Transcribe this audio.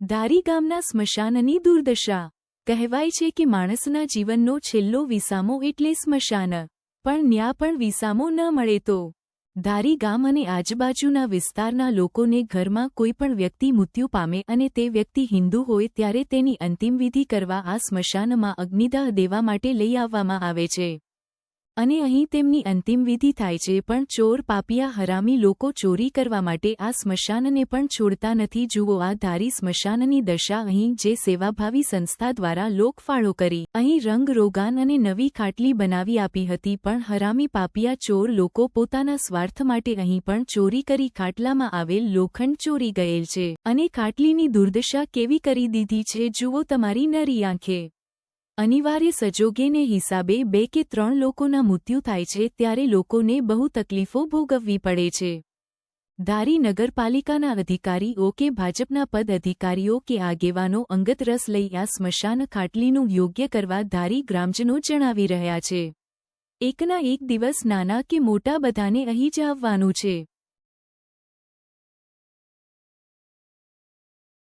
ધારી ગામના સ્મશાનની દુર્દશા। કહેવાય છે કે માણસના જીવનનો છેલ્લો વિસામો એટલે સ્મશાન, પણ ન્યા પણ વિસામો ન મળે તો ધારી ગામ અને આજુબાજુના વિસ્તારના લોકોને ઘરમાં કોઈ પણ વ્યક્તિ મૃત્યુ પામે અને તે વ્યક્તિ હિન્દુ હોય ત્યારે તેની અંતિમ વિધિ કરવા આ સ્મશાનમાં અગ્નિદાહ દેવા માટે લઈ આવવામાં આવે છે અને અહીં તેમની અંતિમ વિધિ થાય છે। પણ ચોર પાપિયા હરામી લોકો ચોરી કરવા માટે આ સ્મશાનને પણ છોડતા નથી। જુઓ આ ધારી સ્મશાનની દશા। અહીં જે સેવાભાવી સંસ્થા દ્વારા લોકફાળો કરી અહીં રંગરોગાન અને નવી ખાટલી બનાવી આપી હતી, પણ હરામી પાપિયા ચોર લોકો પોતાના સ્વાર્થ માટે અહીં પણ ચોરી કરી ખાટલામાં આવેલ લોખંડ ચોરી ગયેલ છે અને ખાટલીની દુર્દશા કેવી કરી દીધી છે જુઓ તમારી નરી આંખે। અનિવાર્ય સંજોગોને હિસાબે 2 કે 3 લોકોના મૃત્યુ થાય છે ત્યારે લોકોને બહુ તકલીફો ભોગવવી પડે છે। ધારી નગરપાલિકાના અધિકારીઓ કે ભાજપના પદ અધિકારીઓ કે આગેવાનો અંગત રસ લઈ આ સ્મશાન ખાટલીનું યોગ્ય કરવા ધારી ગ્રામજનો જણાવી રહ્યા છે। એકના એક દિવસ નાના કે મોટા બધાને અહીં જ આવવાનું છે।